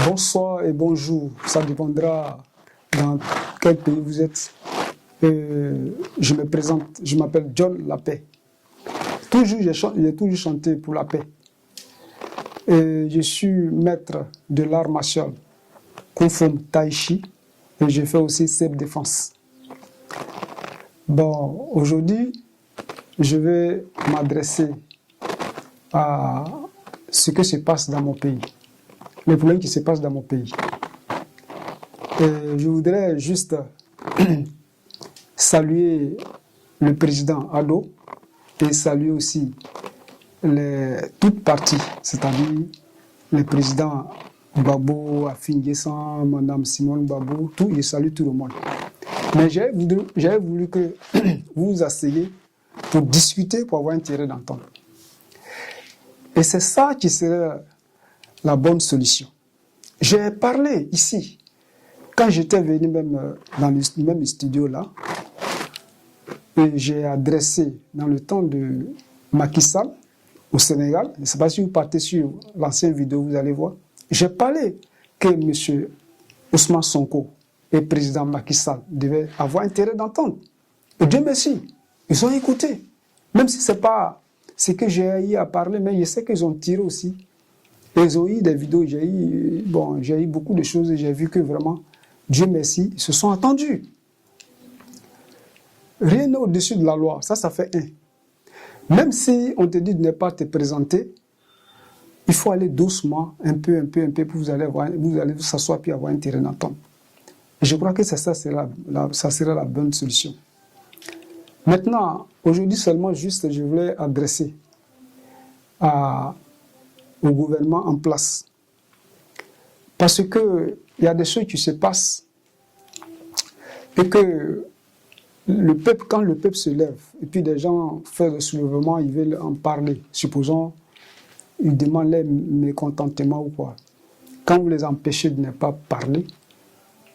Bonsoir et bonjour, ça dépendra dans quel pays vous êtes. Je me présente, je m'appelle John La Paix. J'ai toujours chanté pour la paix. Je suis maître de l'art martial Kung Fu Tai Chi et je fais aussi self-défense. Bon, aujourd'hui, je vais m'adresser à ce que se passe dans mon pays, les problèmes qui se passent dans mon pays. Je voudrais juste saluer le président Ado et saluer aussi toutes parties, c'est-à-dire le président Babo, Afin Guessan, Madame Simone Babo, je salue tout le monde. Mais j'avais voulu que vous vous asseyez pour discuter, pour avoir intérêt d'entendre. Et c'est ça qui serait la bonne solution. J'ai parlé ici, quand j'étais venu même dans le même studio là, et j'ai adressé dans le temps de Macky Sall au Sénégal, je ne sais pas si vous partez sur l'ancienne vidéo, vous allez voir, j'ai parlé que M. Ousmane Sonko et le président Macky Sall devaient avoir intérêt d'entendre. Et Dieu merci, ils ont écouté. Même si ce n'est pas ce que j'ai eu à parler, mais je sais qu'ils ont tiré aussi. Et ils ont eu des vidéos, j'ai eu beaucoup de choses et j'ai vu que vraiment, Dieu merci, ils se sont entendus. Rien n'est au-dessus de la loi, ça fait un. Même si on te dit de ne pas te présenter, il faut aller doucement, un peu, pour vous allez vous s'asseoir puis avoir intérêt d'entendre. Et je crois que ça sera la bonne solution. Maintenant, aujourd'hui seulement, juste, je voulais adresser au gouvernement en place. Parce qu'il y a des choses qui se passent et que le peuple, quand le peuple se lève, et puis des gens font le soulèvement, ils veulent en parler. Supposons, ils demandent leur mécontentement ou quoi. Quand vous les empêchez de ne pas parler,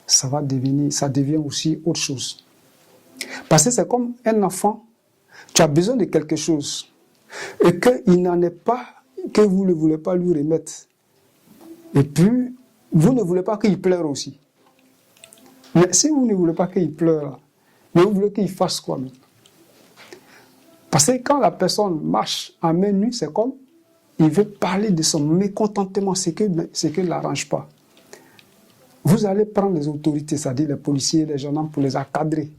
ça devient aussi autre chose. Parce que c'est comme un enfant, tu as besoin de quelque chose, et qu'il n'en est pas, que vous ne voulez pas lui remettre. Et puis, vous ne voulez pas qu'il pleure aussi. Mais si vous ne voulez pas qu'il pleure, mais vous voulez qu'il fasse quoi même? Parce que quand la personne marche à main nue, c'est comme il veut parler de son mécontentement, ce qui ne l'arrange pas. Vous allez prendre les autorités, c'est-à-dire les policiers, les gendarmes, pour les encadrer.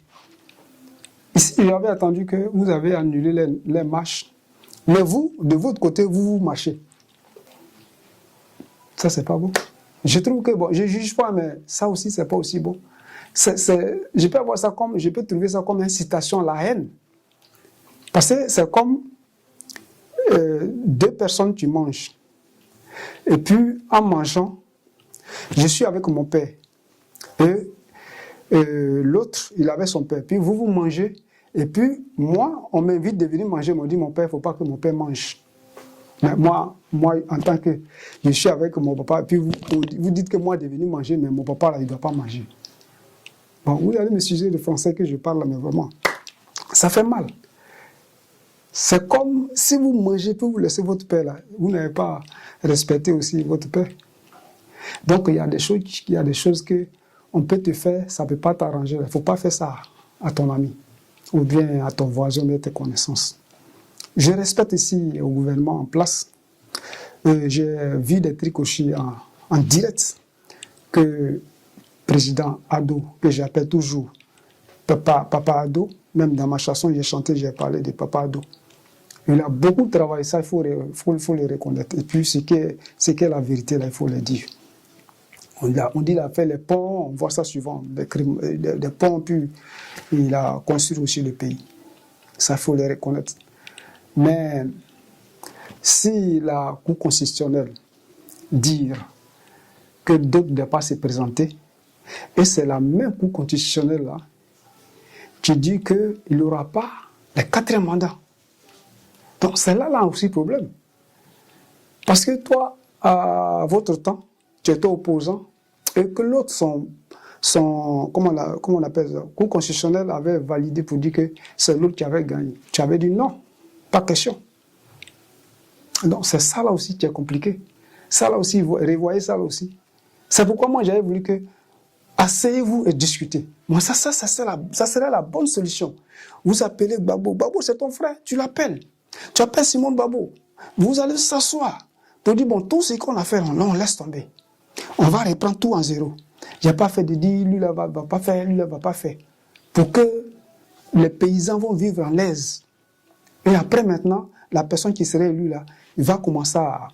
Ici, j'avais attendu que vous avez annulé les marches. Mais vous, de votre côté, vous marchez. Ça, c'est pas bon. Je trouve que, bon, je ne juge pas, mais ça aussi, c'est pas aussi bon. Je peux avoir ça je peux trouver ça comme incitation à la haine. Parce que c'est comme deux personnes qui mangent. Et puis, en mangeant, je suis avec mon père. Et l'autre, il avait son père. Puis vous mangez. Et puis, moi, on m'invite de venir manger. On me dit, mon père, il ne faut pas que mon père mange. Mais moi, en tant que je suis avec mon papa, puis vous dites que moi, de venir manger, mais mon papa, là, il ne doit pas manger. Bon, vous allez me sujet de français que je parle, mais vraiment, ça fait mal. C'est comme si vous mangez, puis vous laissez votre père là. Vous n'avez pas respecté aussi votre père. Donc, il y a des choses qu'on peut te faire, ça ne peut pas t'arranger. Il ne faut pas faire ça à ton ami ou bien à ton voisin de tes connaissances. Je respecte ici au gouvernement en place. J'ai vu des trucs aussi en direct que le président Ado, que j'appelle toujours Papa Ado, même dans ma chanson, j'ai parlé de Papa Ado. Il a beaucoup travaillé, ça, il faut le reconnaître. Et puis, ce qui est la vérité, là, il faut le dire. On dit qu'il a fait les ponts, on voit ça souvent, des ponts, puis il a construit aussi le pays. Ça, il faut le reconnaître. Mais si la Cour constitutionnelle dit que d'autres ne doivent pas se présenter, et c'est la même Cour constitutionnelle là qui dit qu'il n'y aura pas les 4 mandats. Donc c'est là aussi le problème. Parce que toi, à votre temps, tu étais opposant, et que l'autre, comment on appelle ça, Cour constitutionnelle avait validé pour dire que c'est l'autre qui avait gagné. Tu avais dit non, pas question. Donc c'est ça là aussi qui est compliqué. Ça là aussi, revoyez ça là aussi. C'est pourquoi moi, j'avais voulu que asseyez-vous et discutez. Moi, ça serait la bonne solution. Vous appelez Babo. Babo, c'est ton frère, tu l'appelles. Tu appelles Simon Babo. Vous allez s'asseoir pour dire, bon, tout ce qu'on a fait, on laisse tomber. On va reprendre tout en zéro. Il n'y a pas fait de dire, lui là va pas faire, lui là va pas faire. Pour que les paysans vont vivre en l'aise. Et après maintenant, la personne qui serait élue là, il va commencer à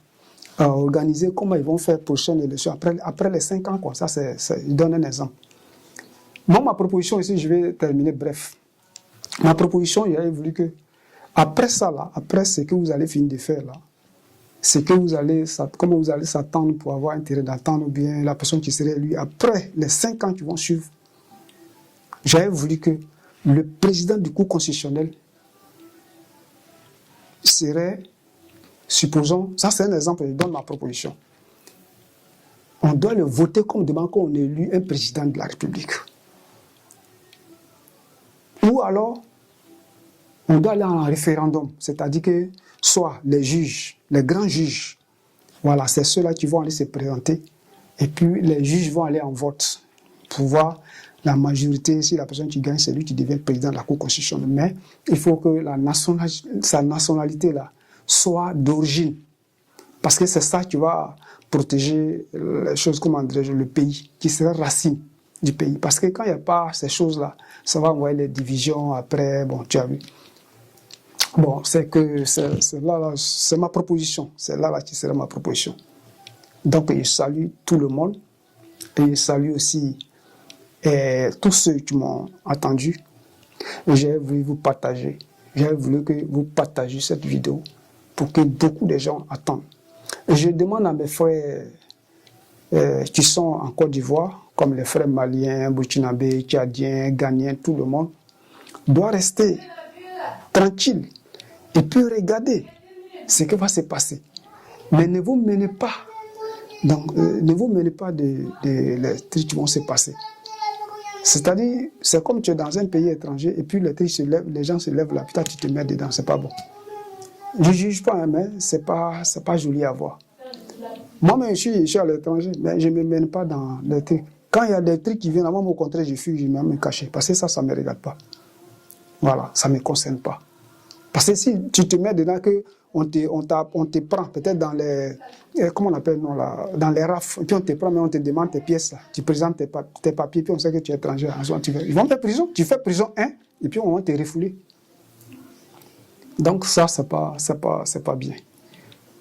organiser comment ils vont faire prochaine élection. Après les 5 ans, quoi. Ça, je donne un exemple. Moi, ma proposition ici, je vais terminer bref. Ma proposition, j'avais voulu que, après ça, là, après ce que vous allez finir de faire là, c'est que comment vous allez s'attendre pour avoir intérêt d'attendre bien la personne qui serait élue après les 5 ans qui vont suivre. J'avais voulu que le président du Cour constitutionnel serait, supposons, ça c'est un exemple, je donne ma proposition. On doit le voter comme demande qu'on élu un président de la République. Ou alors, on doit aller en référendum, c'est-à-dire que soit les juges, les grands juges, voilà, c'est ceux-là qui vont aller se présenter, et puis les juges vont aller en vote pour voir la majorité, si la personne qui gagne, c'est lui qui devient président de la Cour constitutionnelle. Mais il faut que sa nationalité là soit d'origine, parce que c'est ça qui va protéger les choses, comment dirais-je, le pays, qui serait racine du pays. Parce que quand il n'y a pas ces choses-là, ça va envoyer les divisions après, bon, tu as vu. Bon, c'est ma proposition. C'est là qui serait ma proposition. Donc, je salue tout le monde. Et je salue aussi tous ceux qui m'ont attendu. Et j'ai voulu vous partager. J'ai voulu que vous partagiez cette vidéo pour que beaucoup de gens attendent. Et je demande à mes frères qui sont en Côte d'Ivoire, comme les frères maliens, burkinabés, tchadiens, ghanéens, tout le monde, doit rester tranquille et puis regarder ce qui va se passer. Mais ne vous menez pas, les trucs qui vont se passer. C'est-à-dire, c'est comme tu es dans un pays étranger et puis les gens se lèvent là, putain, tu te mets dedans, c'est pas bon. Je ne juge pas, mais c'est pas joli à voir. Moi-même, je suis à l'étranger, mais je ne me mène pas dans les trucs. Quand il y a des trucs qui viennent, moi, au contraire, je fuis, je vais me cacher. Parce que ça ne me regarde pas. Voilà, ça ne me concerne pas. Parce que si tu te mets dedans, on te prend peut-être dans les, comment on appelle, non, là, dans les rafs, et puis on te prend, mais on te demande tes pièces, là. Tu présentes tes papiers, puis on sait que tu es étranger. Ils vont te faire prison, tu fais prison 1, et puis on va te refouler. Donc ça, c'est pas bien.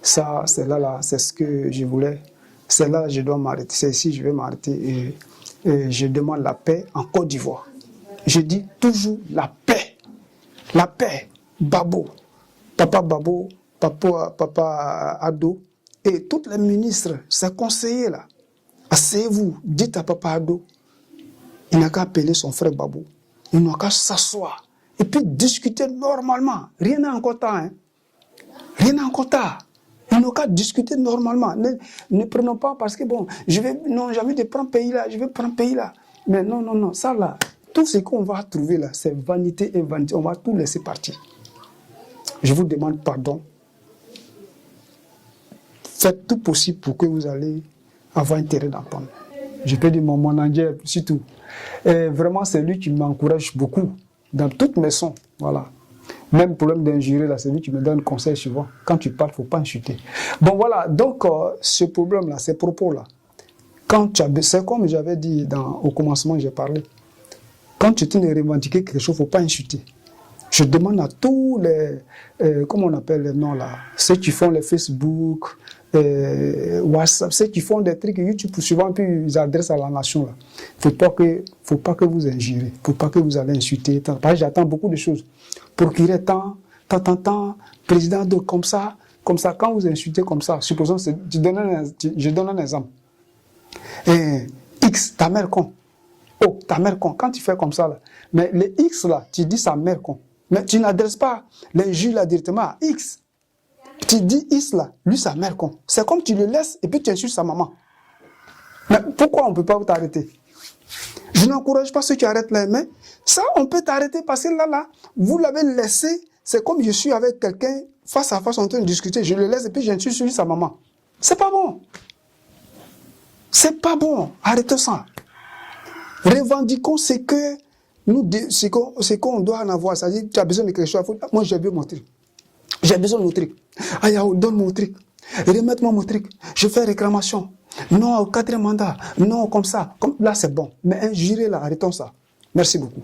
Ça, c'est là, c'est ce que je voulais. C'est là, je dois m'arrêter. C'est ici, je vais m'arrêter. Et je demande la paix en Côte d'Ivoire. Je dis toujours la paix. La paix. Babo. Papa Babo, Papa Ado. Et tous les ministres, ces conseillers là. Asseyez-vous, dites à Papa Ado. Il n'a qu'à appeler son frère Babo. Il n'a qu'à s'asseoir. Et puis discuter normalement. Rien n'est encore tard. Hein? Rien n'est encore tard. Il n'a qu'à discuter normalement. Ne prenons pas parce que bon, j'ai envie de prendre pays là, je vais prendre pays là. Mais non, ça là, tout ce qu'on va trouver là, c'est vanité et vanité. On va tout laisser partir. Je vous demande pardon. Faites tout possible pour que vous allez avoir intérêt d'entendre. Je peux dire mon manager, surtout. Et vraiment, c'est lui qui m'encourage beaucoup dans toutes mes sons. Voilà. Même problème d'injurer, là, c'est lui qui me donne conseil souvent. Quand tu parles, il ne faut pas insulter. Bon, voilà. Donc, ce problème-là, ces propos-là, c'est comme j'avais dit au commencement, j'ai parlé. Quand tu tiens à revendiquer quelque chose, il ne faut pas insulter. Je demande à tous les, comment on appelle les noms là, ceux qui font les Facebook, WhatsApp, ceux qui font des trucs YouTube, souvent puis ils adressent à la nation là. Faut pas que vous injurez, il ne faut pas que vous allez insulter. Parce que j'attends beaucoup de choses. Procureur tant, président de comme ça, quand vous insultez comme ça, supposons, je donne un exemple. X, ta mère con. Oh, ta mère con, quand tu fais comme ça là, mais les X là, tu dis sa mère con. Mais tu n'adresses pas l'injure là directement à X. Tu dis X là, lui sa mère con. C'est comme tu le laisses et puis tu insultes sa maman. Mais pourquoi on ne peut pas t'arrêter? Je n'encourage pas ceux qui arrêtent là, mais ça on peut t'arrêter parce que là, vous l'avez laissé. C'est comme je suis avec quelqu'un face à face en train de discuter. Je le laisse et puis j'insulte sur lui sa maman. C'est pas bon. C'est pas bon. Arrêtez ça. Revendiquons ce que nous, ce qu'on doit en avoir. C'est-à-dire, tu as besoin de quelque chose. Moi, j'ai besoin de mon truc. J'ai besoin de mon truc. Ayahu, donne mon truc. Remets-moi mon truc. Je fais réclamation. Non au 4e mandat. Non comme ça. Comme, là, c'est bon. Mais injurer là, arrêtons ça. Merci beaucoup.